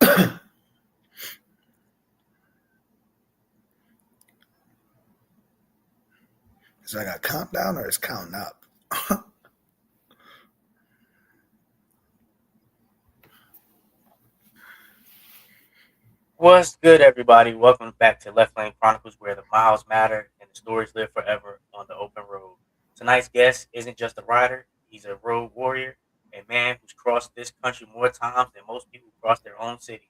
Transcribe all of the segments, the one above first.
Is it like a countdown or is counting up? What's good, everybody? Welcome back to Left Lane Chronicles, where the miles matter and the stories live forever on the open road. Tonight's guest isn't just a rider, he's a road warrior, a man who's crossed this country more times than most people cross their own city.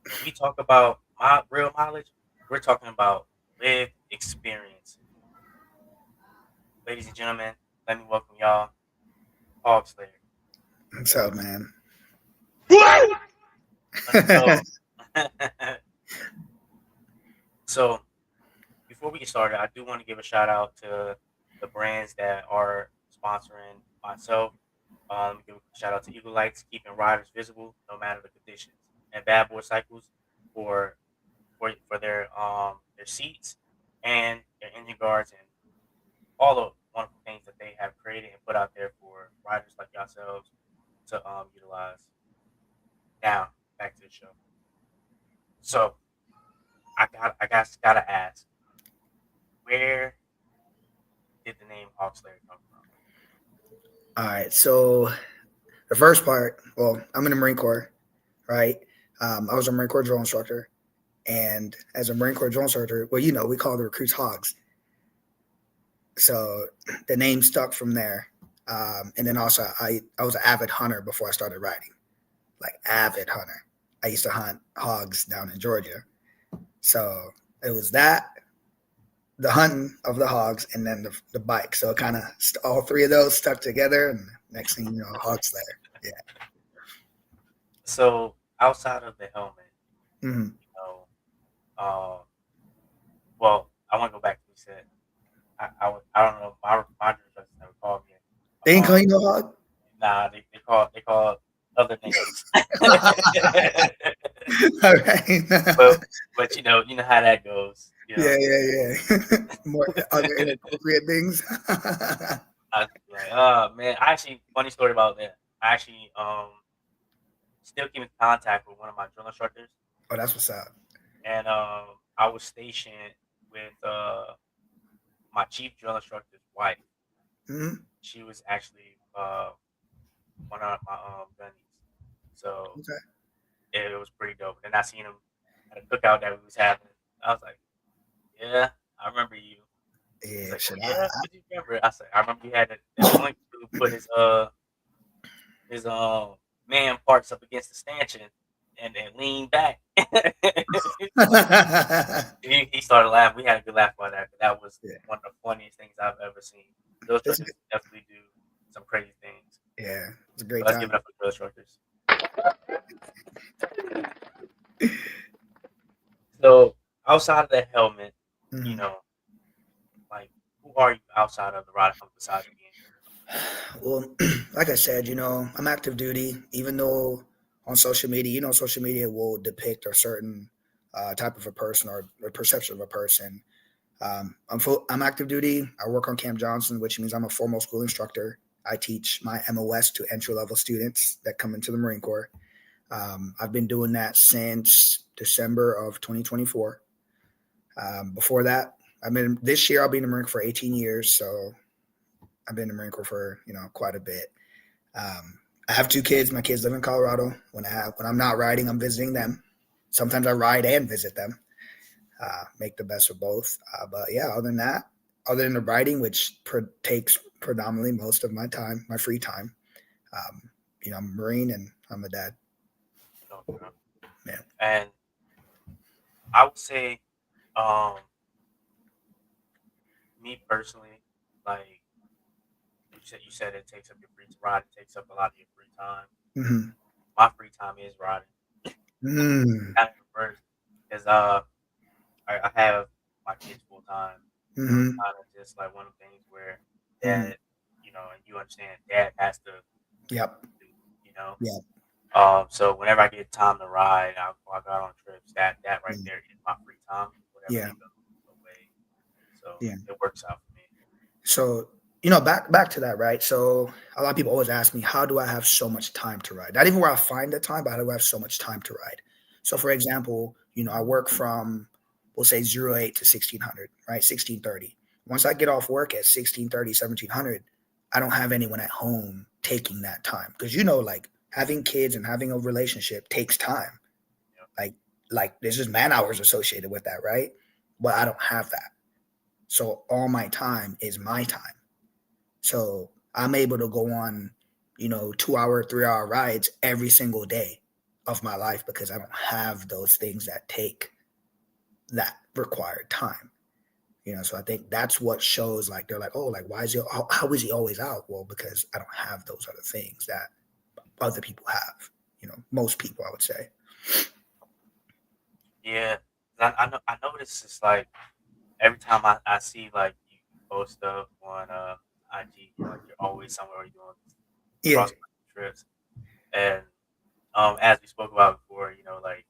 When we talk about real mileage, we're talking about lived experience. Ladies and gentlemen, let me welcome y'all, Hog Slayer. What's up, man? Let's go. So, before we get started, I do want to give a shout out to the brands that are sponsoring myself. Give a shout out to Eagle Lights, keeping riders visible no matter the conditions, and Bad Boy Cycles for their seats and their engine guards and all the wonderful things that they have created and put out there for riders like yourselves to utilize. Now back to the show. So gotta ask, where did the name Hawk Slayer come from? All right. So the first part, well, I'm in the Marine Corps, right? I was a Marine Corps drill instructor. And as a Marine Corps drill instructor, well, we call the recruits hogs. So the name stuck from there. And then also I was an avid hunter before I started riding, like avid hunter. I used to hunt hogs down in Georgia. So it was that, the hunting of the hogs, and then the bike. So kind of all three of those stuck together, and next thing you know, Hog Slayer. Yeah. So outside of the helmet, Mm-hmm. Well, I want to go back to what you said. I don't know. My instructors never called me. They ain't call you no hog? Nah, they call other names. All right. but you know how that goes. You know? Yeah. More other inappropriate things. I was like, oh man, funny story about that. I actually still keep in contact with one of my drill instructors. Oh, that's what's up. And I was stationed with my chief drill instructor's wife. Mm-hmm. She was actually one of my gunnies. So it was pretty dope. And I seen him at a cookout that we was having. I was like, yeah, I remember you. Yeah, like, should yeah, what do you remember? I said, I remember you had that one who put his man parts up against the stanchion and then leaned back. He started laughing. We had a good laugh about that. That was one of the funniest things I've ever seen. Those instructors definitely do some crazy things. Yeah, it's a great Let's time. give it up for those instructors. So outside of the helmet, Mm-hmm. Like, who are you outside of the ride helmet besides being? Well, like I said, I'm active duty, even though on social media, social media will depict a certain type of a person or a perception of a person. I'm active duty. I work on Camp Johnson, which means I'm a formal school instructor. I teach my MOS to entry-level students that come into the Marine Corps. I've been doing that since December of 2024. Before that, this year I'll be in the Marine Corps for 18 years, so I've been in the Marine Corps for quite a bit. I have 2 kids. My kids live in Colorado. When I'm not riding, I'm visiting them. Sometimes I ride and visit them. Make the best of both. But yeah, other than the riding, which takes predominantly most of my time, my free time, I'm a Marine and I'm a dad. Okay. Yeah. And I would say, me personally, like you said it takes up your free ride. It takes up a lot of your free time. Mm-hmm. My free time is riding. Mm. Kind of reverse, because I have my kids full time. Mm-hmm. It's kind of just like one of the things where dad, and you understand, dad has to. Yep. Yep. So whenever I get time to ride, I'll go out on trips. That right there is my free time. Whatever they go away. So it works out for me. So back to that, right? So a lot of people always ask me, how do I have so much time to ride? Not even where I find the time, but how do I have so much time to ride? So, for example, I work from, we'll say 08 to 1600, right? 1630. Once I get off work at 1630, 1700, I don't have anyone at home taking that time because like having kids and having a relationship takes time. Yeah. Like there's just man hours associated with that, right? But I don't have that. So all my time is my time. So I'm able to go on, 2 hour, 3 hour rides every single day of my life because I don't have those things that take that required time. So I think that's what shows like they're like, oh, like why is he how is he always out? Well, because I don't have those other things that other people have. Most people I would say. Yeah. I notice it's like every time I see like you post stuff on IG, like you're always somewhere you're doing Yeah, cross country trips. And as we spoke about before, like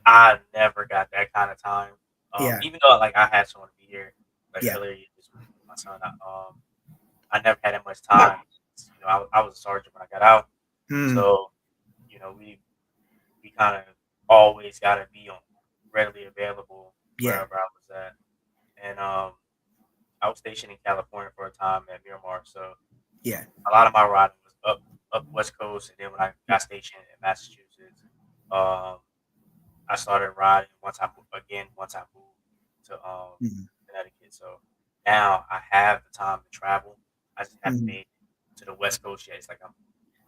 I never got that kind of time. yeah, Even though like I had someone to be here, like yeah. earlier this week with my son, I never had that much time. I was a sergeant when I got out, Mm, so we kind of always got to be on readily available yeah, wherever I was at. And I was stationed in California for a time at Miramar, so yeah. a lot of my riding was up West Coast. And then when I got stationed in Massachusetts, um, I started riding once I moved to Mm, Connecticut. So now I have the time to travel. I just haven't mm, made it to the West Coast yet. It's like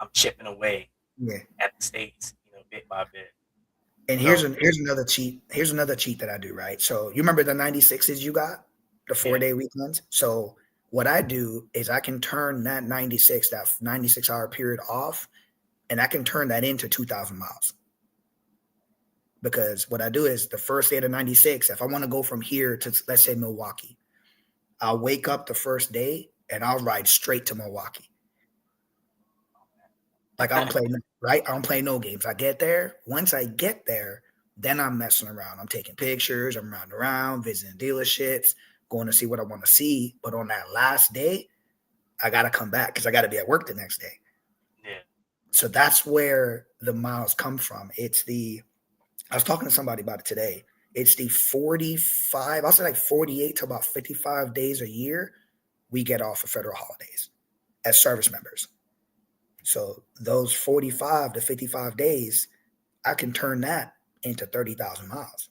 I'm chipping away yeah. at the states, bit by bit. And So here's another cheat. Here's another cheat that I do, right? So you remember the 96s you got? The four yeah, day weekends? So what I do is I can turn that 96-hour period off and I can turn that into 2,000 miles. Because what I do is the first day of the 96, if I want to go from here to, let's say, Milwaukee, I'll wake up the first day and I'll ride straight to Milwaukee. Like I don't play, right? I don't play no games. I get there. Once I get there, then I'm messing around. I'm taking pictures. I'm riding around, visiting dealerships, going to see what I want to see. But on that last day, I got to come back because I got to be at work the next day. yeah. So that's where the miles come from. I was talking to somebody about it today. It's the 45, I'll say like 48 to about 55 days a year we get off of federal holidays as service members. So those 45 to 55 days, I can turn that into 30,000 miles.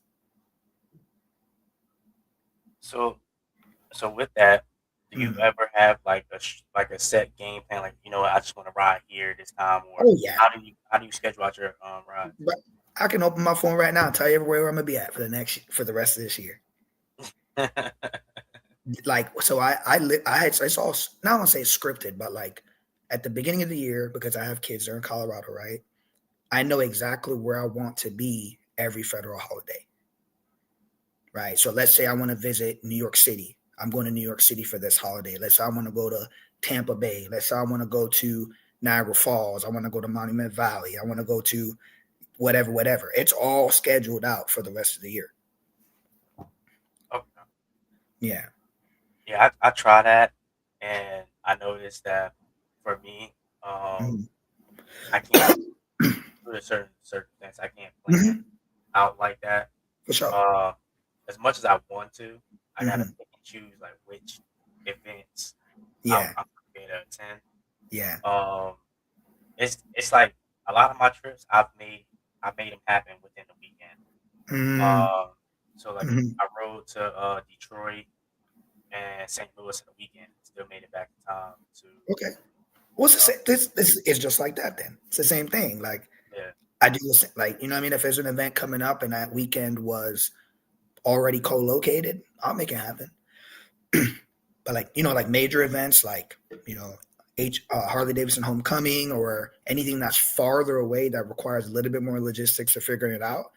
So with that, do you Mm. ever have like like a set game plan? Like I just want to ride here this time, or Oh, yeah. how do you schedule out your rides? But I can open my phone right now and tell you everywhere I'm going to be at for the rest of this year. Like, so I had, it's all, not want to say scripted, but like at the beginning of the year, because I have kids, they're in Colorado, right? I know exactly where I want to be every federal holiday, right? So let's say I want to visit New York City. I'm going to New York City for this holiday. Let's say I want to go to Tampa Bay. Let's say I want to go to Niagara Falls. I want to go to Monument Valley. I want to go to whatever, whatever. It's all scheduled out for the rest of the year. Okay. Yeah. Yeah, I try that, and I noticed that for me, Mhm. I can't due to certain circumstance, I can't plan Mhm. out like that. For sure. Uh, as much as I want to, I gotta Mhm. pick and choose like which events Yeah. I'm going to attend. Yeah. Um, it's like a lot of my trips I made them happen within the weekend. Mm. Um, so like Mhm. I rode to Detroit and St. Louis in the weekend, and still made it back in time to Okay. What's the uh, same? This is just like that. Then it's the same thing. Like yeah, I do the like what I mean. If there's an event coming up and that weekend was already co-located, I'll make it happen. But like like major events like Harley Davidson Homecoming or anything that's farther away that requires a little bit more logistics of figuring it out,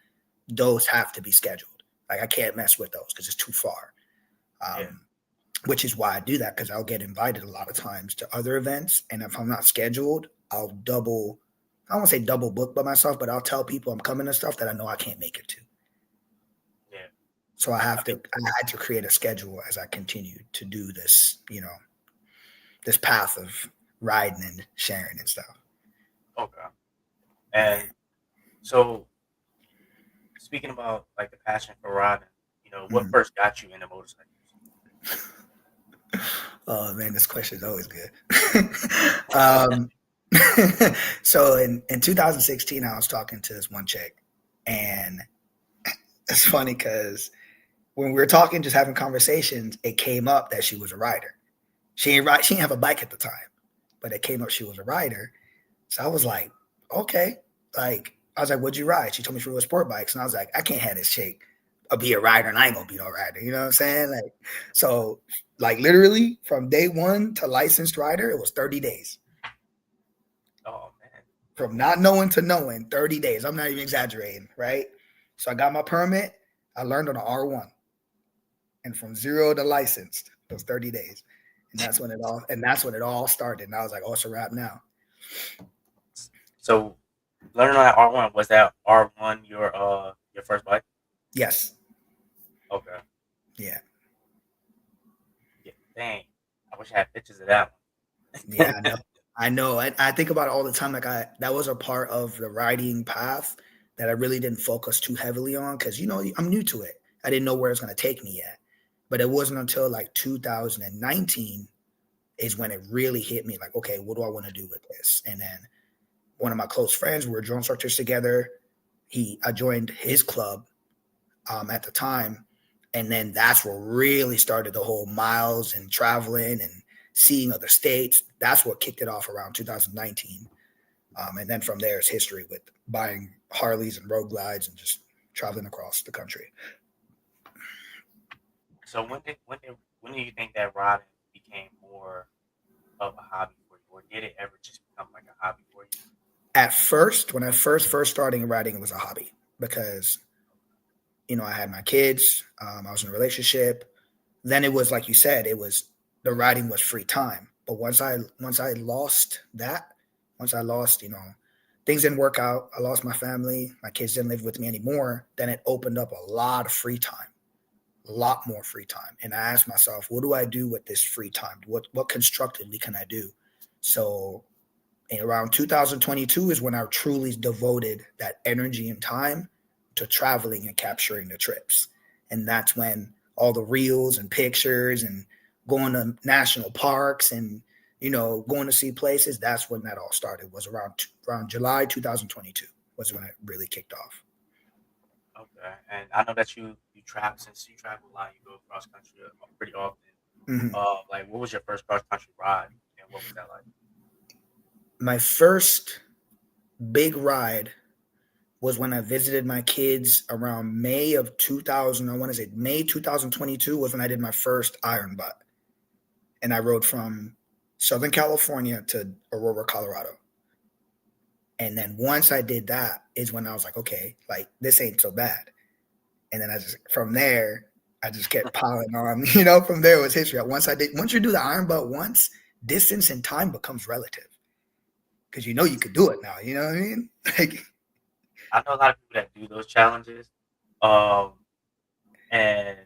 those have to be scheduled. Like I can't mess with those because it's too far. yeah. Um, which is why I do that because I'll get invited a lot of times to other events, and if I'm not scheduled, I'll double. I won't say double book by myself, but I'll tell people I'm coming to stuff that I know I can't make it to. Yeah. So I mean, I had to create a schedule as I continue to do this, this path of riding and sharing and stuff. okay. And so speaking about like the passion for riding, what Mhm. first got you into motorcycles? Oh man, this question is always good. um, so in 2016, I was talking to this one chick, and it's funny because when we were talking, just having conversations, it came up that she was a rider. She didn't have a bike at the time, but it came up she was a rider. So I was like, okay. Like I was like, what'd you ride? She told me she rode sport bikes, and I was like, I can't have this chick be a rider, and I ain't gonna be no rider. You know what I'm saying? Like, so like literally from day one to licensed rider, it was 30 days. Oh man. From not knowing to knowing, 30 days. I'm not even exaggerating, right? So I got my permit. I learned on an R1, and from zero to licensed, it was 30 days. And that's when it all started. And I was like, oh, it's a wrap now. So learning on that R1, was that R1 your first bike? Yes. Okay. Yeah. Yeah. Dang. I wish I had pictures of that Yeah, one. I know. I know. I think about it all the time. Like that was a part of the writing path that I really didn't focus too heavily on because I'm new to it. I didn't know where it's going to take me yet. But it wasn't until like 2019 is when it really hit me. Like, okay, what do I want to do with this? And then one of my close friends, we were drill instructors together. I joined his club at the time, and then that's what really started the whole miles and traveling and seeing other states. That's what kicked it off around 2019. And then from there is history with buying Harleys and road glides and just traveling across the country. So when do you think that riding became more of a hobby for you, or did it ever just become like a hobby for you? At first, when I first started riding, it was a hobby because I had my kids. I was in a relationship. Then it was like you said, it was the riding was free time. But once I lost that, once I lost, things didn't work out. I lost my family. My kids didn't live with me anymore. Then it opened up a lot of free time, a lot more free time. And I asked myself, what do I do with this free time? What constructively can I do? So around 2022 is when I truly devoted that energy and time to traveling and capturing the trips. And that's when all the reels and pictures and going to national parks and going to see places. That's when that all started. Was around July 2022 was when it really kicked off. Okay, and I know that you travel since you travel a lot, you go cross country pretty often. Hmm. Like what was your first cross country ride, and what was that like? My first big ride was when I visited my kids around May of 2000. I want to say May 2022 was when I did my first iron butt. And I rode from Southern California to Aurora, Colorado. And then once I did that is when I was like, okay, like this ain't so bad. And then from there, I just kept piling on. From there it was history. Once you do the iron butt once, distance and time becomes relative because you could do it now. You know what I mean? Like, I know a lot of people that do those challenges, um, and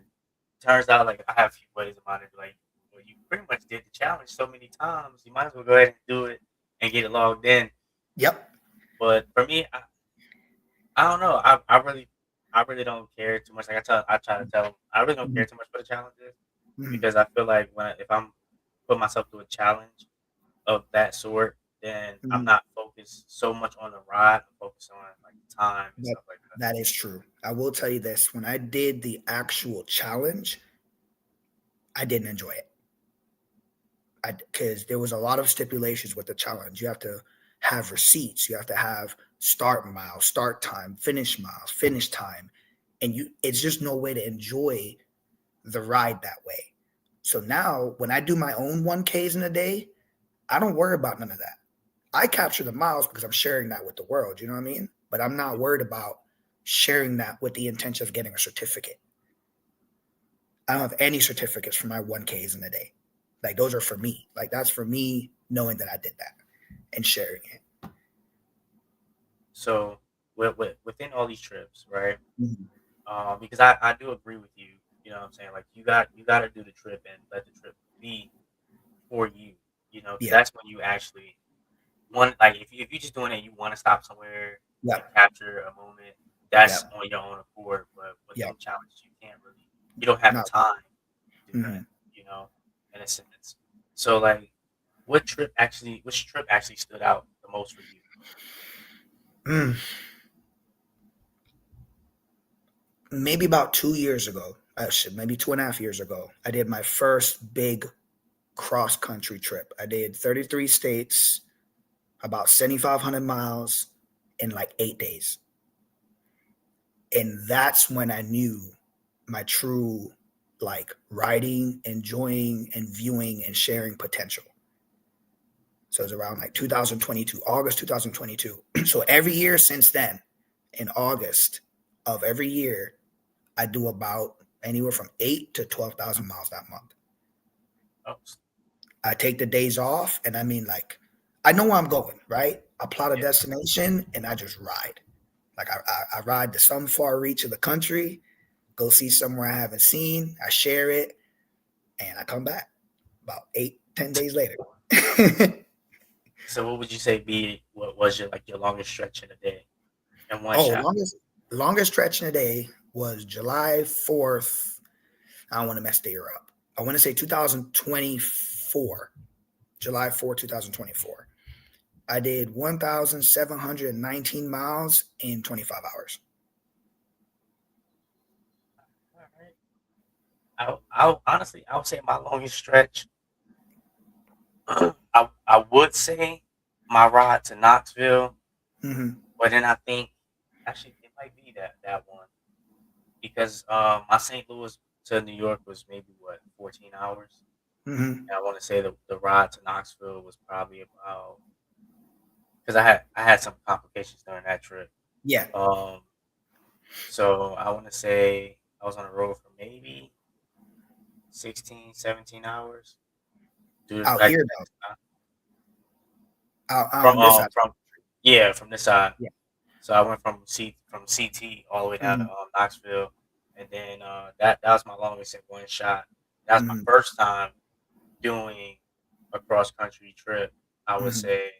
turns out like I have a few buddies of mine that be like, well, you pretty much did the challenge so many times, you might as well go ahead and do it and get it logged in. yep. But for me, I don't know. I really don't care too much. Like I try to tell them, I really don't Mhm. care too much for the challenges Mhm. because I feel like if I'm put myself through a challenge of that sort, then I'm Mhm. not focused so much on the ride. I'm focused on like time and That stuff like that. that is true. I will tell you this: when I did the actual challenge, I didn't enjoy it. Because there was a lot of stipulations with the challenge. You have to have receipts. You have to have start miles, start time, finish miles, finish time, and it's just no way to enjoy the ride that way. So now, when I do my own 1Ks in a day, I don't worry about none of that. I capture the miles because I'm sharing that with the world. You know what I mean? But I'm not worried about sharing that with the intention of getting a certificate. I don't have any certificates for my 1Ks in a day. Like those are for me. Like that's for me knowing that I did that and sharing it. So within all these trips, right? Mhm. Because I do agree with you. You know what I'm saying? Like you got to do the trip and let the trip be for you. Because Yeah. that's when you actually want. Like if you are just doing it, you want to stop somewhere Yeah. and capture a moment. Yeah. that's on your own accord. But with Yeah. them challenges, you don't have the No. time to do that, Hmm. in a sense. So like, which trip actually stood out the most for you? Mm. Maybe about 2 years ago, maybe 2.5 years ago, I did my first big cross country trip. I did 33 states, about 7,500 miles in like 8 days. And that's when I knew my true like writing, enjoying, and viewing and sharing potential. So it's around like 2022, August 2022. So every year since then, in August of every year, I do about anywhere from 8 to 12,000 miles that month. Oh, I take the days off, and I mean, like, I know where I'm going, right? I plot a yeah. destination, and I just ride. Like, I ride to some far reach of the country, go see somewhere I haven't seen. I share it, and I come back about 8, 10 days later. So what would you say be what was your longest stretch in a day in one Oh, shot? longest stretch in a day was July 4th. I don't want to mess the year up. I want to say 2024, July 4th, 2024. I did 1,719 miles in 25 hours. All right. I would say my longest stretch. I would say my ride to Knoxville, Mm-hmm. but then I think actually it might be that one because my St. Louis to New York was maybe what 14 hours. Mm-hmm. And I want to say the ride to Knoxville was probably about because I had some complications during that trip. Yeah. Um, so I want to say I was on the road for maybe 16, 17 hours. Dude, Out like here, though. Out from on this side. yeah, from this side. Yeah. So I went from CT all the way down to Mm-hmm. Knoxville, and then that was my longest in one shot. That was my Mm-hmm. first time doing a cross country trip. I would Mm-hmm. say,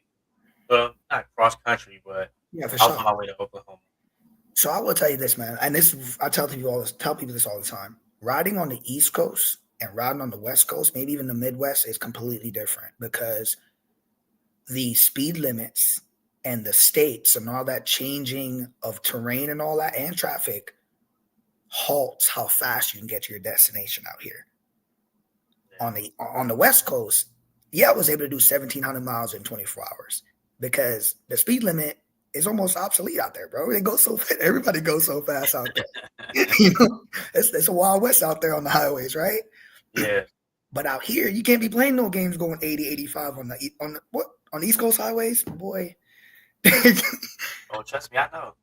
well, not cross country, but Yeah, for I was on sure. my way to Oklahoma. So I will tell you this, man, and this I tell people this all the time. Riding on the East Coast and riding on the West Coast, maybe even the Midwest, is completely different because the speed limits and the states and all that changing of terrain and all that and traffic halts how fast you can get to your destination out here. On the West Coast, yeah, I was able to do 1,700 miles in 24 hours because the speed limit is almost obsolete out there, bro. It goes so everybody goes so fast out there. It's a wild west out there on the highways, right? Yeah. But out here, you can't be playing no games going 80, 85 on the East Coast highways, boy. they Oh, trust me, I know.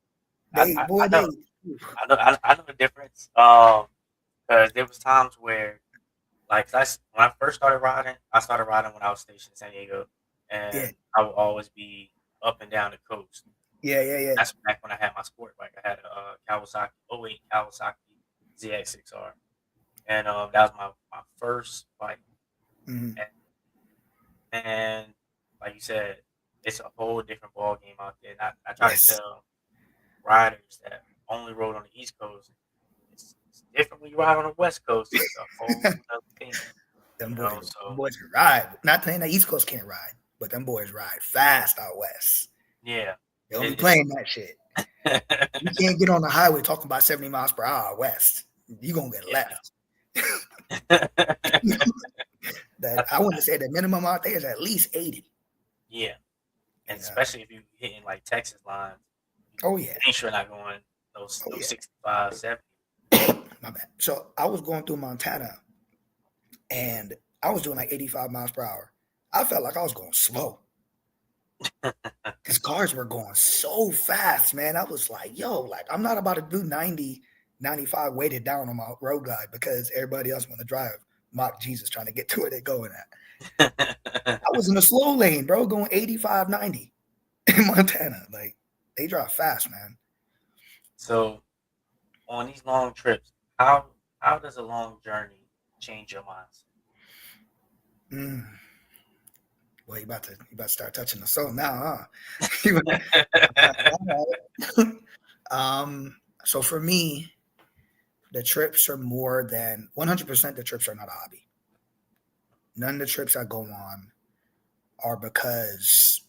they boy I know. they I know the difference. Because there was times where, like, when I first started riding, I started riding when I was stationed in San Diego, yeah and I would always be up and down the coast. yeah. That's back when I had my sport bike. I had a Kawasaki '08 Kawasaki ZX6R, and that was my first bike. Mm-hmm. And, and like you said, it's a whole different ball game out there. And I try to Yes, tell riders that only rode on the East Coast. It's different when you ride on the West Coast. It's a whole other thing, them So boys can ride. Not saying that East Coast can't ride, but them boys ride fast out west. yeah, They don't be it's playing that shit. You can't get on the highway talking about 70 miles per hour west. You gonna get yeah, left. no. That I, I want to say the minimum out there is at least 80. yeah, and And especially if you hitting like Texas lines, oh yeah, ain't sure not going those oh those yeah. 65, 70. My bad. So I was going through Montana and I was doing like 85 miles per hour. I felt like I was going slow because cars were going so fast, man. I was like, yo, like I'm not about to do 90, 95 weighted down on my road guide because everybody else want to drive mock Jesus trying to get to where they're going at. I was in a slow lane, bro, going 85, 90 in Montana. Like they drive fast, man. So on these long trips, how does a long journey change your mindset? Mm. Well, you about to start touching the soul now, huh? So for me, the trips are more than 100%. The trips are not a hobby. None of the trips I go on are because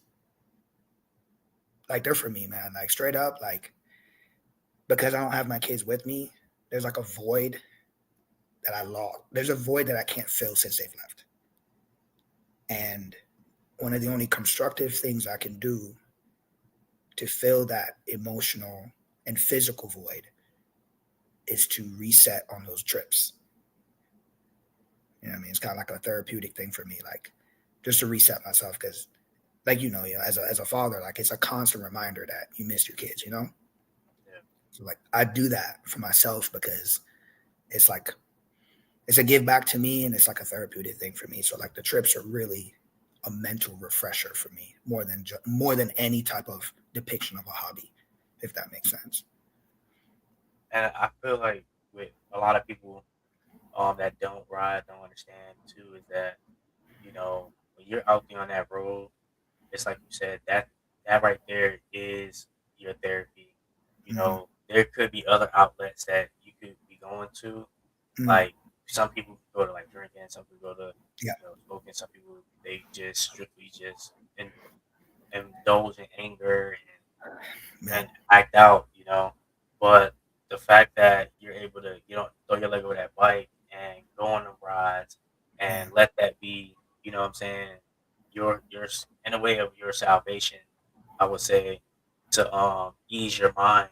like they're for me, man. Like straight up, like because I don't have my kids with me, there's like a void that I lost. There's a void that I can't fill since they've left. And one of the only constructive things I can do to fill that emotional and physical void is to reset on those trips. You know what I mean? It's kind of like a therapeutic thing for me, like just to reset myself because, like as a father, like it's a constant reminder that you miss your kids. Yeah. So like I do that for myself because it's like it's a give back to me and it's like a therapeutic thing for me. So like the trips are really a mental refresher for me more than any type of depiction of a hobby, if that makes sense. And I feel like with a lot of people that don't ride, don't understand too, is that when you're out there on that road, it's like you said that right there is your therapy. Mm-hmm. There could be other outlets that you could be going to. Mm-hmm. Like some people go to like drinking, some people go to Yeah, smoking, some people they just strictly just indulge in anger yeah, and act out. But the fact that you're able to throw your leg over that bike and go on them rides yeah. and let that be, what I'm saying, in a way of your salvation, I would say, to ease your mind,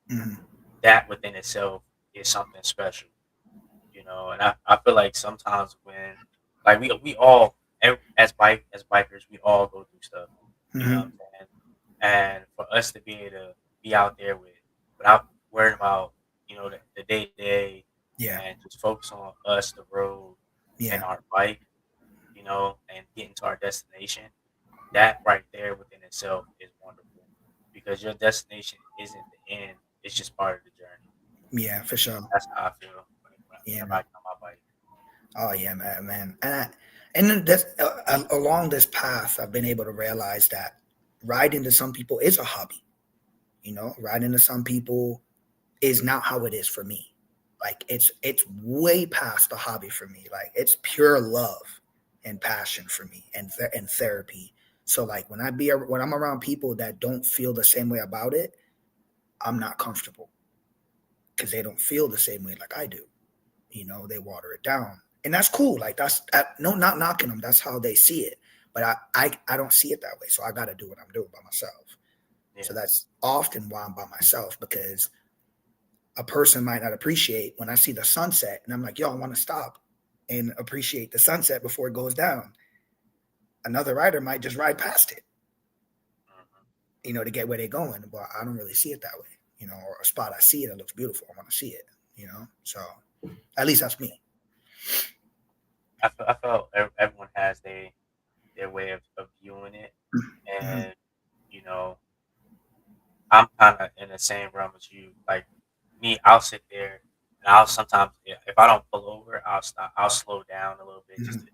Mm-hmm. that within itself is something special. And I feel like sometimes when like we all as bikers we all go through stuff, you know what Mm-hmm. I'm saying? And for us to be able to be out there without worrying about, the day to day Yeah, and just focus on us, the road and yeah, our bike, and getting to our destination, that right there within itself is wonderful because your destination isn't the end, it's just part of the journey. yeah, for sure. That's how I feel Yeah, whenever I man. get on my bike. Oh yeah, man. And then this along this path, I've been able to realize that riding to some people is a hobby. Riding to some people is not how it is for me. Like it's way past the hobby for me. Like it's pure love and passion for me and therapy. So like when I'm around people that don't feel the same way about it, I'm not comfortable because they don't feel the same way like I do. They water it down, and that's cool. Like no, not knocking them. That's how they see it. But I don't see it that way. So I got to do what I'm doing by myself. So Yeah. that's often why I'm by myself because a person might not appreciate when I see the sunset and I'm like, yo, I want to stop and appreciate the sunset before it goes down. Another rider might just ride past it, Mhm. to get where they're going. But I don't really see it that way, or a spot I see it, it looks beautiful. I want to see it. So at least that's me. I felt everyone has their way of viewing it, Mm-hmm. and you know, I'm kind of in the same realm as you. Like me, I'll sit there and I'll sometimes, if I don't pull over, I'll stop. I'll slow down a little bit just Mm-hmm.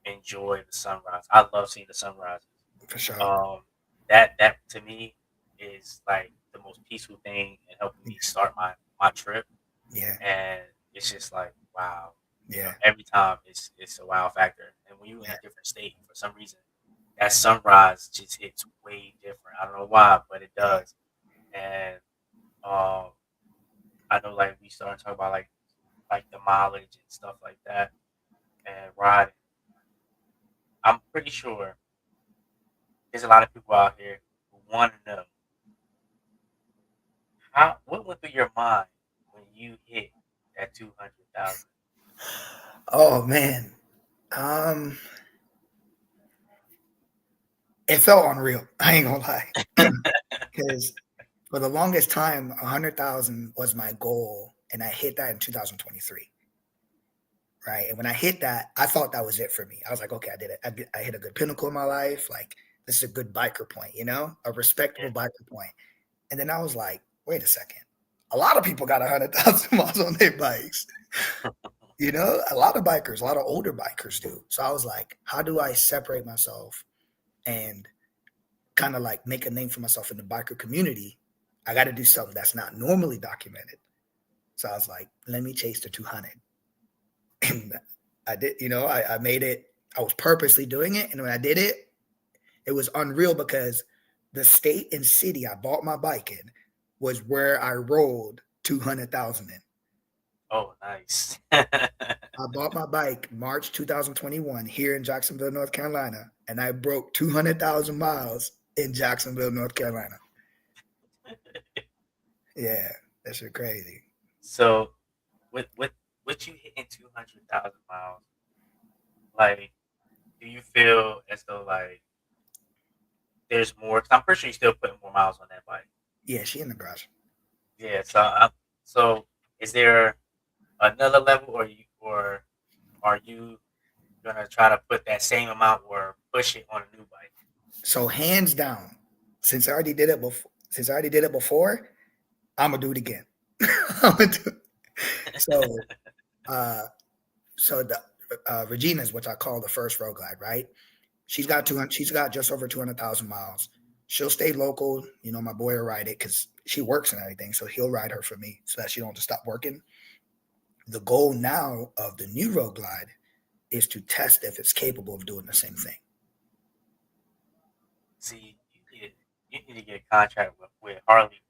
to enjoy the sunrise. I love seeing the sunrises. For sure. Um, that to me is like the most peaceful thing in helping me start my trip, Yeah. and it's just like wow. Yeah. Every time it's a wow factor, and when you're in Yeah. a different state for some reason, that sunrise just hits way different. I don't know why, but it Yeah. does. And um, I know like we started talking about like the mileage and stuff like that, and riding. I'm pretty sure there's a lot of people out here who want to know what went through your mind when you hit that 200,000. Oh man. Um, it felt unreal. I ain't gonna lie. Because for the longest time, 100,000 was my goal, and I hit that in 2023. Right, and when I hit that, I thought that was it for me. I was like, okay, I did it. I hit a good pinnacle in my life. Like this is a good biker point, a respectable Yeah. biker point. And then I was like, wait a second. A lot of people got 100,000 miles on their bikes. A lot of bikers, a lot of older bikers do. So I was like, how do I separate myself and kind of like make a name for myself in the biker community I got to do something that's not normally documented. So I was like, let me chase the 200. And I did, I made it. I was purposely doing it. And when I did it, it was unreal because the state and city I bought my bike in was where I rolled 200,000 in. Oh, nice. I bought my bike March 2021 here in Jacksonville, North Carolina, and I broke 200,000 miles in Jacksonville, North Carolina. Yeah, that shit crazy. So, with you hitting 200,000 miles, like, do you feel as though like there's more? Cause I'm pretty sure you're still putting more miles on that bike. Yeah, she in the garage. Yeah. So is there another level, or are you gonna try to put that same amount or push it on a new bike? So hands down, since I already did it before, I'm gonna do it again. I'm gonna do so. Uh, so the Regina's, which I call the first road glide, right? She's got Mhm. 200. She's got just over 200,000 miles. She'll stay local. My boy will ride it because she works and everything, so he'll ride her for me so that she don't just stop working. The goal now of the new road glide is to test if it's capable of doing the same thing. See, you need to get a contract with Harley.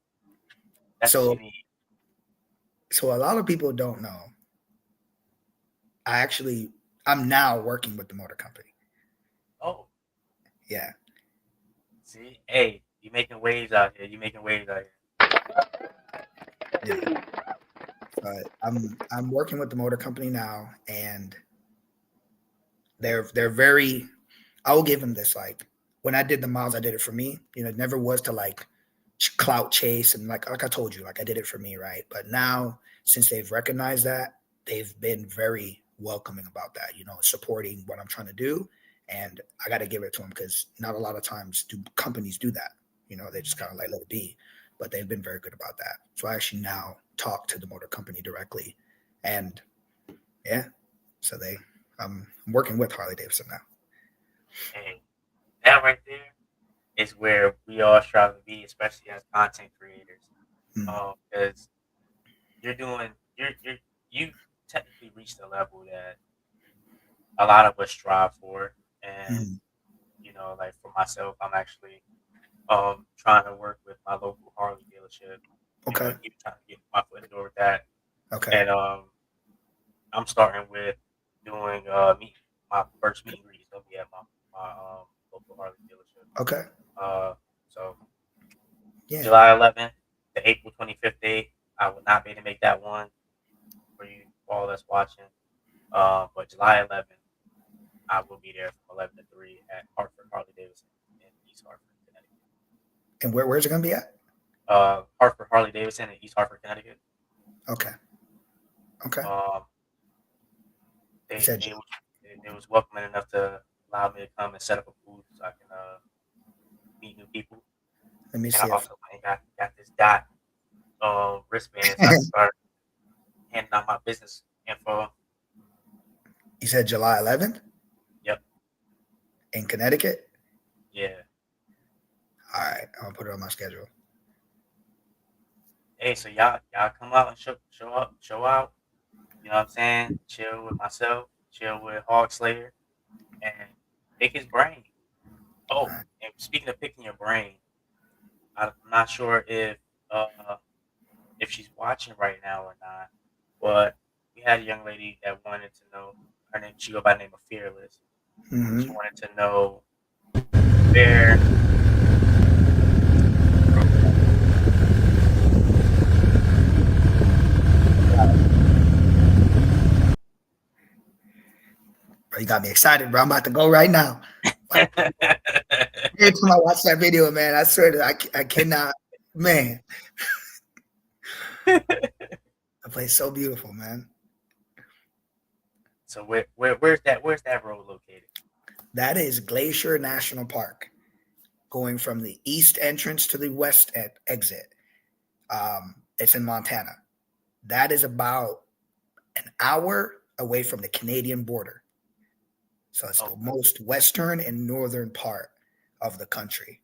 That's what you So, need. so a lot of people don't know. I'm now working with the motor company. Oh, Yeah, see, hey, you making waves out here. You making waves out yeah. here. But I'm working with the motor company now, and they're very. I will give them this. Like when I did the miles, I did it for me. It never was to like clout chase and like I told you, like I did it for me, right? But now since they've recognized that, they've been very welcoming about that. Supporting what I'm trying to do, and I got to give it to them because not a lot of times do companies do that. They just kind of like let it be, but they've been very good about that. So I actually now talk to the motor company directly, and yeah, so I'm working with Harley Davidson now. Hey, that right there is where we all strive to be, especially as content creators. Mm, Because you're doing you technically reached a level that a lot of us strive for, and mm. like for myself, I'm actually trying to work with my local Harley dealership. Okay, Keep trying to get my foot in the door with that, okay, and I'm starting with doing my first meet and greet is gonna be at my local Harley dealership. okay, Uh, so yeah. July 11th to April 25th date. I will not be able to make that one for you all that's watching. But July 11th, I will be there from 11 to 3 at Hartford Harley Davidson in East Hartford, Connecticut. And where's it gonna be at? Hartford Harley Davidson in East Hartford, Connecticut. Okay, okay. Um, You they said they was they was welcoming enough to allow me to come and set up a booth so I can meet new people. let me And I see if also got this dot wristband so I can start handing out my business info. you said July 11th Yep. in Connecticut. Yeah. All right, I'll put it on my schedule. Hey, so y'all come out and show out. You know what I'm saying? Chill with myself, chill with Hog Slayer, and pick his brain. All Oh, right. and speaking of picking your brain, I'm not sure if she's watching right now or not, but we had a young lady that wanted to know her name. She go by the name of Fearless. She Mm-hmm. wanted to know where. Bro, you got me excited, bro. I'm about to go right now. Every time I watch that video, man, I swear that I cannot, man. The place so beautiful, man. So where's that road located? That is Glacier National Park, going from the east entrance to the west exit. It's in Montana. That is about an hour away from the Canadian border. So it's the Okay. most western and northern part of the country.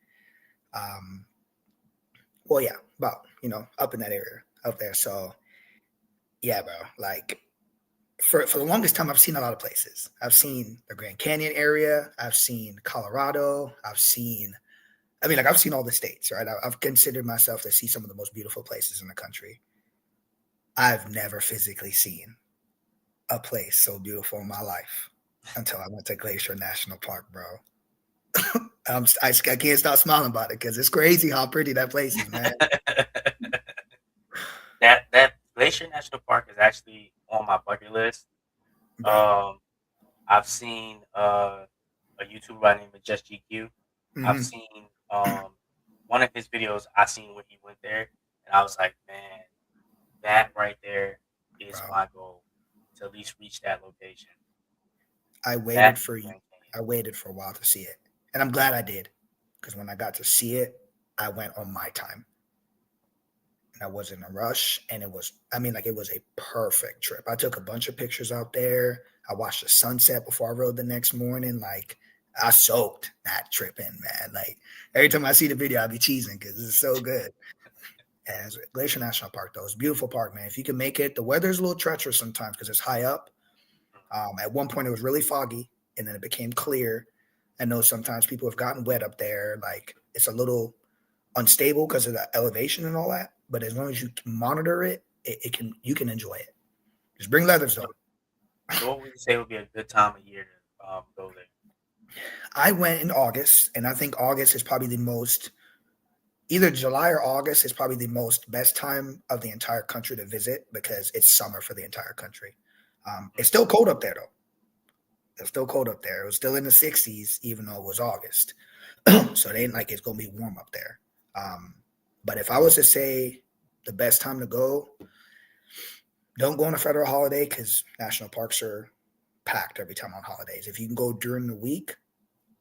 Um, Well, yeah, about up in that area up there. So yeah, bro. Like for the longest time, I've seen a lot of places. I've seen the Grand Canyon area. I've seen Colorado. I've seen all the states, right? I've considered myself to see some of the most beautiful places in the country. I've never physically seen a place so beautiful in my life until I went to Glacier National Park, bro. I can't stop smiling about it because it's crazy how pretty that place is, man. That Glacier National Park is actually on my bucket list. Bro. Um, I've seen a YouTuber by the name of Just GQ. I've Hmm. seen one of his videos. I seen when he went there, and I was like, man, that right there is Bro. my goal to at least reach that location. I That waited for Grand Canyon. I waited for a while to see it, and I'm glad I did because when I got to see it, I went on my time. And I wasn't in a rush, and it was a perfect trip. I took a bunch of pictures out there. I watched the sunset before I rode the next morning. Like I soaked that trip in, man. Like every time I see the video, I be cheesing because it's so good. And Glacier National Park, though, it's a beautiful park, man. If you can make it, the weather's a little treacherous sometimes because it's high up. At one point, it was really foggy, and then it became clear. I know sometimes people have gotten wet up there. Like it's a little unstable because of the elevation and all that. But as long as you can monitor it, it can you can enjoy it. Just bring leathers So, though. so what would you say would be a good time of year to go there? I went in August, and I think August is probably the most either July or August is probably the most best time of the entire country to visit because it's summer for the entire country. It's still cold up there though. It's still cold up there. It was still in the 60s, even though it was August. So it ain't like it's gonna be warm up there. Um, but if I was to say the best time to go, don't go on a federal holiday because national parks are packed every time on holidays. If you can go during the week,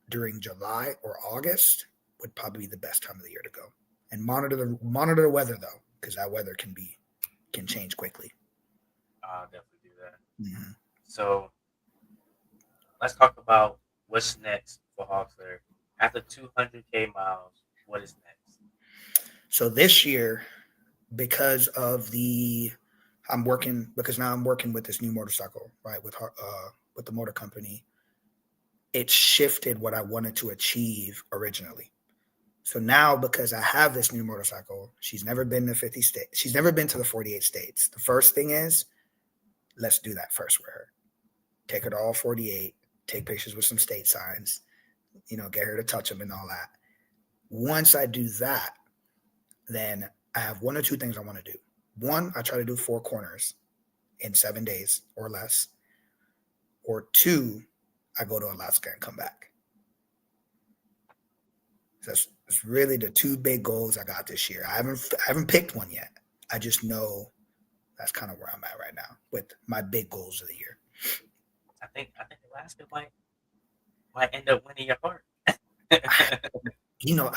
during July or August, would probably be the best time of the year to go. And monitor the weather though, because that weather can change quickly. I'll definitely do that. Mm-hmm. So let's talk about what's next for Hawksler. After 200K miles, what is next? So this year, because of the I'm working with this new motorcycle, right? With the motor company, it shifted what I wanted to achieve originally. So now, because I have this new motorcycle, she's never been to 50 states. She's never been to the 48 states. The first thing is, let's do that first with her. Take her to all 48, take pictures with some state signs, get her to touch them and all that. Once I do that, then I have one or two things I want to do. One, I try to do 4 corners in 7 days or less. Or two, I go to Alaska and come back. So that's really the two big goals I got this year. I haven't picked one yet. I just know that's kind of where I'm at right now with my big goals of the year. I think Alaska might end up winning your heart.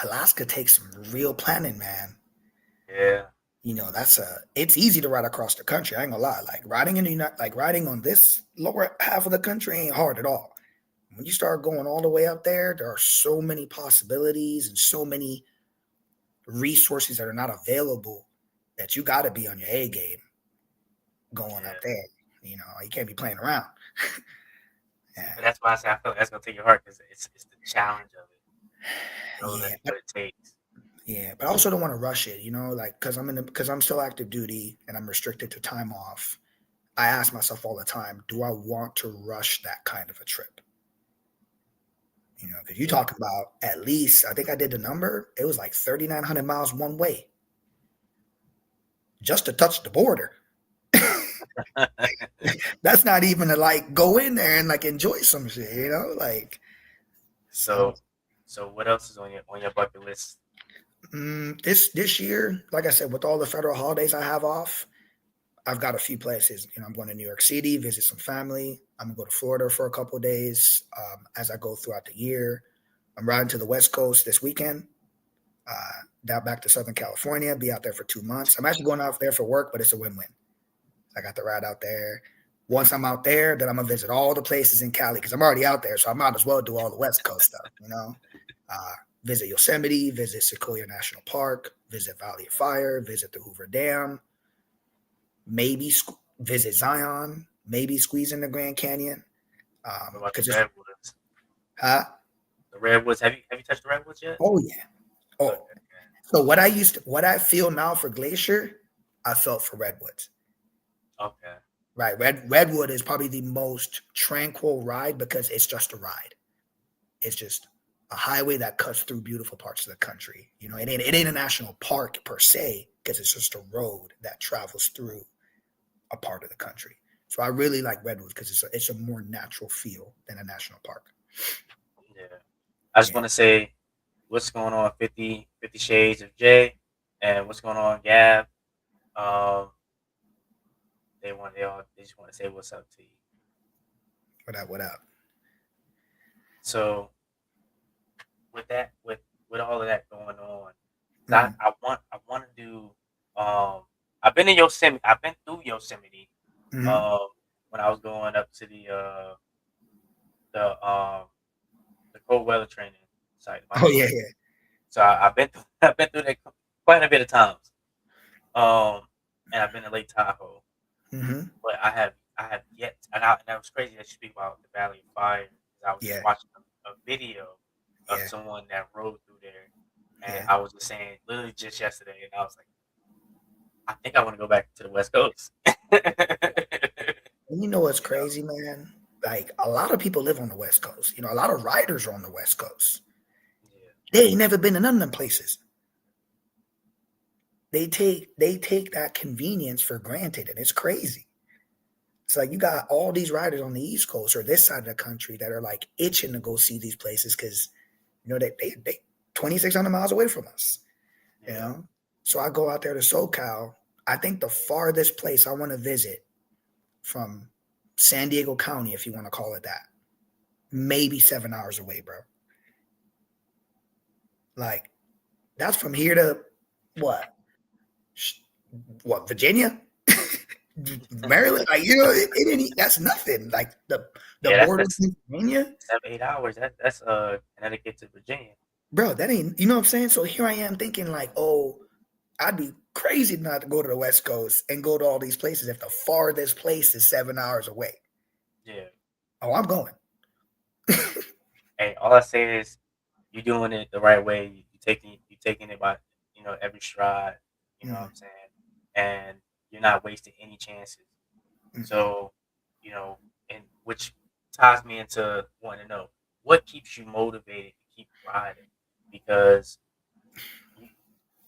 Alaska takes some real planning, man. Yeah. It's easy to ride across the country. I ain't gonna lie. Like riding on this lower half of the country ain't hard at all. When you start going all the way up there are so many possibilities and so many resources that are not available that you got to be on your A game going Yeah. up there. You can't be playing around. Yeah, And that's why I say I feel like that's gonna take your heart because it's the challenge of it. Know yeah, that's what it takes. yeah. But I also don't want to rush it. Like because I'm still active duty and I'm restricted to time off. I ask myself all the time, do I want to rush that kind of a trip? Because you Yeah. talk about at least, I think I did the number. It was like 3,900 miles one way just to touch the border. That's not even to like go in there and like enjoy some shit. Like so. so so what else is on your bucket list? This year, like I said, with all the federal holidays I have off, I've got a few places. I'm going to New York City, visit some family. I'm gonna go to Florida for a couple of days as I go throughout the year. I'm riding to the West Coast this weekend. Down back to Southern California, be out there for 2 months. I'm actually going out there for work, but it's a win-win. I got to ride out there. Once I'm out there, then I'm gonna visit all the places in Cali because I'm already out there, so I might as well do all the West Coast stuff. Visit Yosemite, visit Sequoia National Park. visit Valley of Fire, visit the Hoover Dam, maybe visit Zion, maybe squeeze in the Grand Canyon. What about the Because it's redwoods? huh? The redwoods. Have you touched the redwoods yet? Oh yeah. Oh, Okay. so what I feel now for Glacier, I felt for Redwoods. Okay. Right. Redwood is probably the most tranquil ride because it's just a ride. It's just a highway that cuts through beautiful parts of the country. You know, it ain't a national park per se because it's just a road that travels through a part of the country. So I really like Redwood because it's a more natural feel than a national park. Yeah. I just Yeah. want to say what's going on, 50 Shades of Jay, and what's going on, Gab. Um, they just want to say what's up to you. What up? What up? So with all of that going on, 'cause Mm-hmm. I want to do. Um, I've been in Yosemite. I've been through Yosemite. Mm-hmm. Um, when I was going up to the the cold weather training site, my Oh yeah, trip. yeah. So I've been through, I've been through that quite a bit of times. Um, and I've been to Lake Tahoe, Mm-hmm. but I have yet, and that was crazy that you speak about the Valley of Fire. 'Cause I was just Yeah, watching a video of yeah, someone that rode through there, and yeah. I was just saying, literally just yesterday, and I was like, I think I want to go back to the West Coast. And you know what's You know, crazy, man? Like a lot of people live on the West Coast. You know, a lot of riders are on the West Coast. yeah, They ain't never been to none of them places. They take that convenience for granted, and it's crazy. It's like you got all these riders on the East Coast or this side of the country that are like itching to go see these places because you know they 2,600 miles away from us. You yeah, know, so I go out there to SoCal. I think the farthest place I want to visit from San Diego County, if you want to call it that, maybe 7 hours away, bro. Like that's from here to what? What Virginia? Maryland? Like you know, it ain't. That's nothing. Like the yeah. border of That's Pennsylvania, 7 8 hours. That's Connecticut to Virginia. bro. That ain't. You know what I'm saying? So here I am thinking like, oh, I'd be crazy not to go to the West Coast and go to all these places if the farthest place is 7 hours away. Yeah. Oh, I'm going. Hey, all I say is you're doing it the right way. You taking it by every stride. You know what Mm, I'm saying, and you're not wasting any chances. mm-mm. So, you know, and which ties me into wanting to know what keeps you motivated to keep riding, because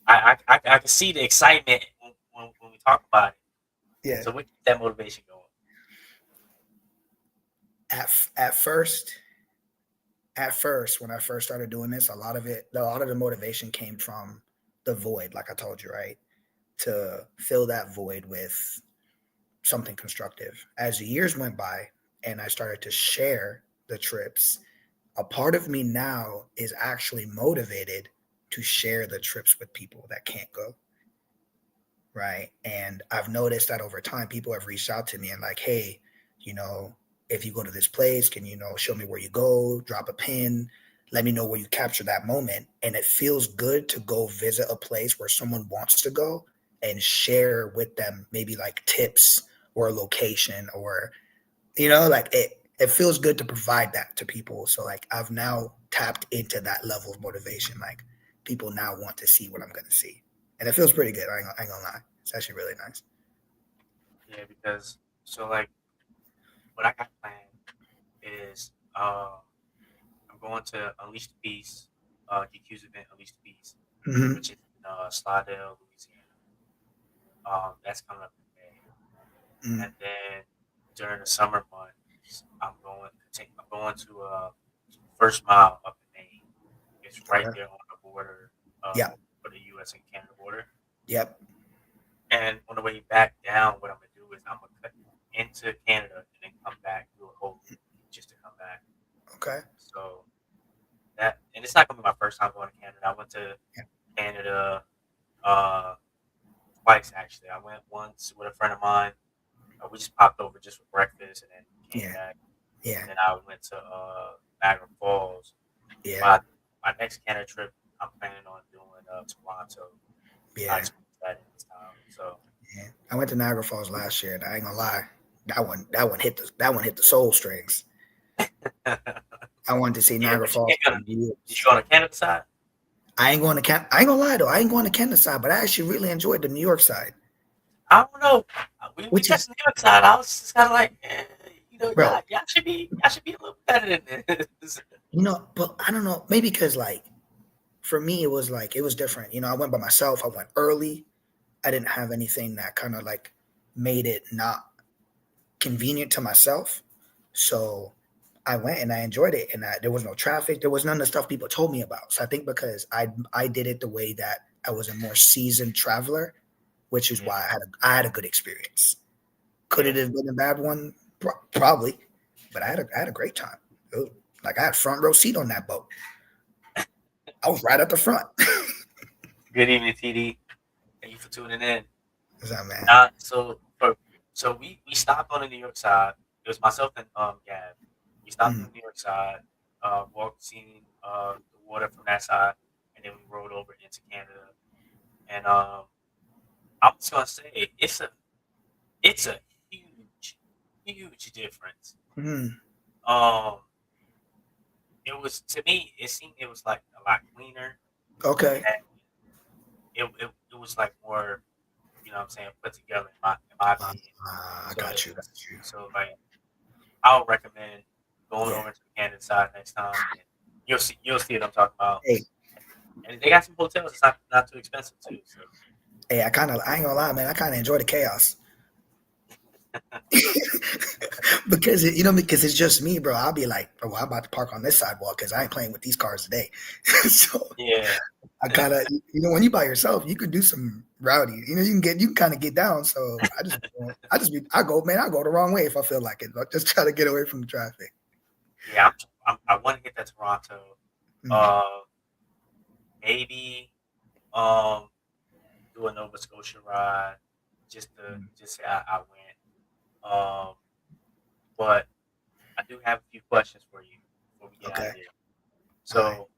I can see the excitement when we talk about it. Yeah. So what keeps that motivation going? At first, when I first started doing this, a lot of the motivation came from the void, like I told you, right? To fill that void with something constructive. As the years went by and I started to share the trips, a part of me now is actually motivated to share the trips with people that can't go. Right. And I've noticed that over time, people have reached out to me and like, hey, you know, if you go to this place, can you know show me where you go, drop a pin, let me know where you capture that moment. And it feels good to go visit a place where someone wants to go and share with them maybe like tips or a location or like it feels good to provide that to people. So like I've now tapped into that level of motivation. Like people now want to see what I'm gonna see. And it feels pretty good. I ain't gonna lie. It's actually really nice. Yeah, because so like what I got planned is I'm going to Unleash the Beast, GQ's event Unleash the Beast, Mm-hmm. which is in Slidell, Louisiana. That's coming up in May, Mm-hmm. and then during the summer months, I'm going to First Mile up in Maine. It's right Okay. there on the border Yep. for the U.S. and Canada border. Yep. And on the way back down, what I'm gonna do is I'm gonna cut into Canada and then come back, do a whole loop just to come back. Okay. So that, and it's not gonna be my first time going to Canada. I went to Yeah. Canada uh, twice actually. I went once with a friend of mine. We just popped over just for breakfast and then came Yeah. back. Yeah. And then I went to Niagara Falls. Yeah. My my next Canada trip, I'm planning on doing Toronto. Yeah, not experience that in this time. So yeah. I went to Niagara Falls last year, and I ain't gonna lie, that one hit the soul strings. I wanted to see yeah, Niagara but you Falls can't go for to. Did you years. go on the Canada side? I ain't going to Can. I ain't gonna lie though. I ain't going to Canada side, but I actually really enjoyed the New York side, I don't know. We which got is, the New York side. I was just kind of like, bro. y'all should be a little better than this. But I don't know. Maybe because like for me, it was different. I went by myself. I went early. I didn't have anything that kind of like made it not convenient to myself. So I went and I enjoyed it, and there was no traffic. There was none of the stuff people told me about. So I think because I did it the way that I was a more seasoned traveler, which is Yeah, why I had a good experience. Could yeah. it have been a bad one? Probably, but I had a great time. Like I had front row seat on that boat. I was right at the front. Good evening, TD. Thank you for tuning in. What's up, man? Uh, so for we stopped on the New York side. It was myself and Gab. We stopped on Mm, the New York side, walked, seen the water from that side, and then we rode over into Canada. And I'm just gonna say it's a huge difference. mm, Um, it was to me. It seemed it was like a lot cleaner, okay. and it was like more, what I'm saying, put together in my Uh, opinion. I So got you. Got you. so like I would recommend going Yeah. over to the Canada side next time, and you'll see what I'm talking about. Hey, And they got some hotels. It's not too expensive too. So hey. I ain't gonna lie, man. I kind of enjoy the chaos. Because it's just me, bro. I'll be like, bro, I'm about to park on this sidewalk because I ain't playing with these cars today. So yeah, I kind of, when you by yourself, you can do some rowdy. You can kind of get down. So I go, man. I go the wrong way if I feel like it. But just try to get away from the traffic. yeah. I want to get that Toronto. Mm, Uh, maybe um do a Nova Scotia ride just to mm. just say I went. But I do have a few questions for you before we get out Okay. of here. All right. So,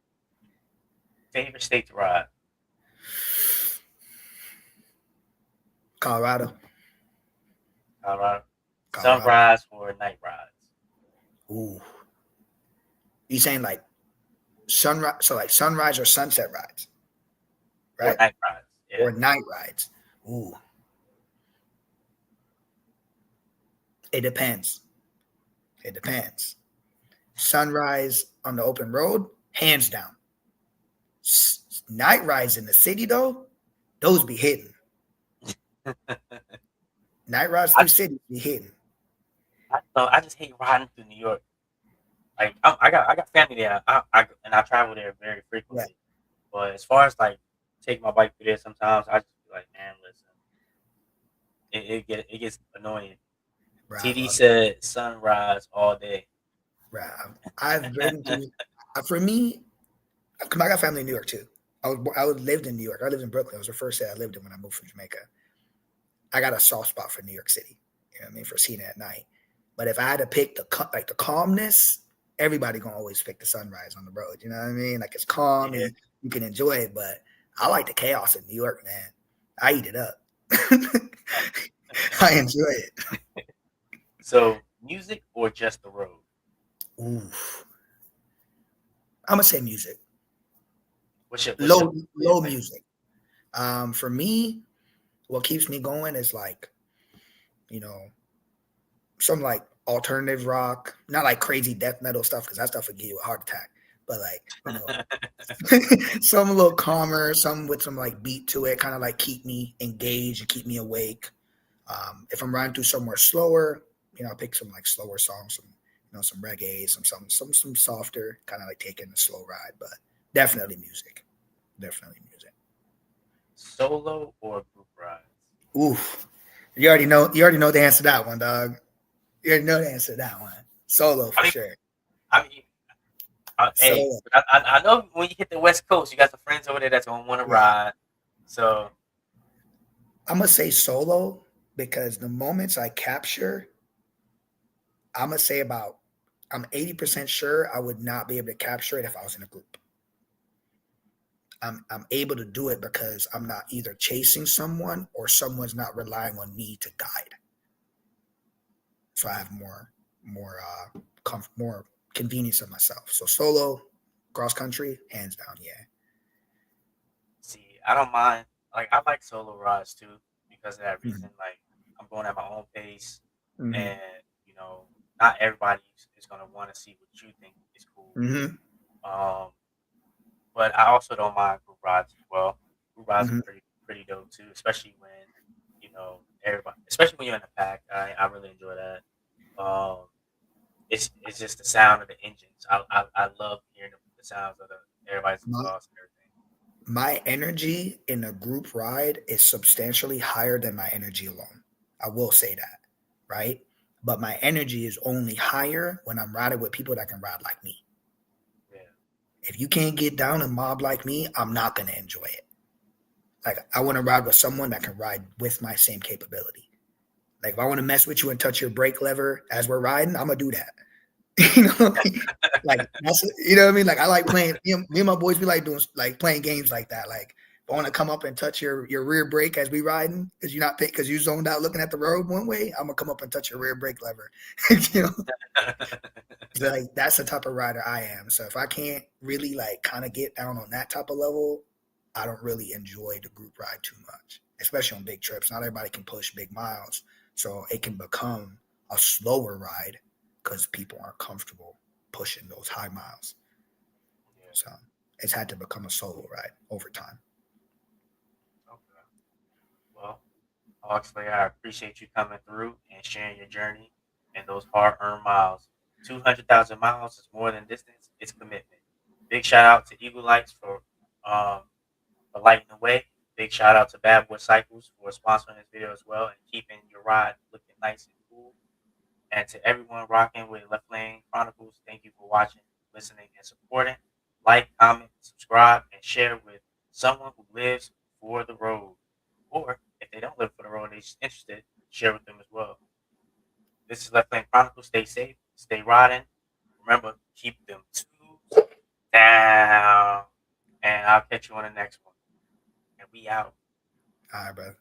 favorite state to ride? Colorado. Colorado. Colorado. Sunrise or night rides? Ooh. You saying like sunrise? So like sunrise or sunset rides, Or right? night rides? Yeah. Or night rides. Ooh. It depends. It depends. Sunrise on the open road, hands down. Night rides in the city though, those be hidden. Night rides I, through cities be hidden. I don't know. I just hate riding through New York. Like I got family there. I travel there very Yeah, frequently. But as far as like taking my bike through there, sometimes I just be like, man, listen, it gets annoying. bro. TD said sunrise all day. Bro, I've driven through. For me, I got family in New York too. I lived in New York. I lived in Brooklyn. It was the first city I lived in when I moved from Jamaica. I got a soft spot for New York City. You know what I mean, for seeing it at night. But if I had to pick the calmness, everybody gonna always pick the sunrise on the road. You know what I mean? Like it's calm and Yeah. you can enjoy it. But I like the chaos in New York, man. I eat it up. I enjoy it. So music or just the road? Ooh, I'm gonna say music. What's your Low favorite? music. For me, what keeps me going is like you know some like alternative rock, not like crazy death metal stuff because that stuff would give you a heart attack. But like some a little calmer, some with some like beat to it, kind of like keep me engaged and keep me awake. If I'm riding through somewhere slower, I'll pick some like slower songs, some reggae, some softer, kind of like taking a slow ride. But definitely music, definitely music. Solo or group rides? Oof, you already know the answer to that one, dog. You already know the answer to that one. Solo I for mean, sure. I mean, hey, Solo. I know when you hit the West Coast, you got some friends over there that's gonna want to Yeah. ride. So I'm gonna say solo because the moments I capture, I'm gonna say I'm 80% sure I would not be able to capture it if I was in a group. I'm able to do it because I'm not either chasing someone or someone's not relying on me to guide. So I have more convenience of myself. So solo, cross country, hands down, yeah. See, I don't mind. Like I like solo rides too because of that Mm-hmm. reason. Like I'm going at my own pace, Mm-hmm. and you know, not everybody is gonna want to see what you think is cool. Mm-hmm. Um, but I also don't mind group rides as well. Group rides are Mm-hmm. pretty dope too, especially when everybody, especially when you're in a pack. I really enjoy that. It's just the sound of the engines. I love hearing the sounds of everybody's My, exhaust and everything. my energy in a group ride is substantially higher than my energy alone. I will say that, right? But my energy is only higher when I'm riding with people that can ride like me. Yeah, If you can't get down and mob like me, I'm not gonna enjoy it. Like I want to ride with someone that can ride with my same capability. Like if I want to mess with you and touch your brake lever as we're riding, I'm gonna do that. You know, like that's you know what I mean. Like I like playing. Me and my boys, we like doing like playing games like that. Like if I want to come up and touch your rear brake as we riding, because you're not because you zoned out looking at the road one way, I'm gonna come up and touch your rear brake lever. You know, so, like that's the type of rider I am. So if I can't really like kind of get down on that type of level, I don't really enjoy the group ride too much, especially on big trips. Not everybody can push big miles, so it can become a slower ride because people aren't comfortable pushing those high miles. yeah. So it's had to become a solo ride over time. Okay. Well, Oxley, I appreciate you coming through and sharing your journey and those hard-earned miles. 200,000 miles is more than distance; it's commitment. Big shout out to Eagle Lights um, for lighting the way. Big shout out to Bad Boy Cycles for sponsoring this video as well and keeping your ride looking nice and cool. And to everyone rocking with Left Lane Chronicles, thank you for watching, listening, and supporting. Like, comment, subscribe, and share with someone who lives for the road. Or if they don't live for the road and they're just interested, share with them as well. This is Left Lane Chronicles. Stay safe, stay riding. Remember, keep them tubes down. And I'll catch you on the next one. And we out. All right, bro.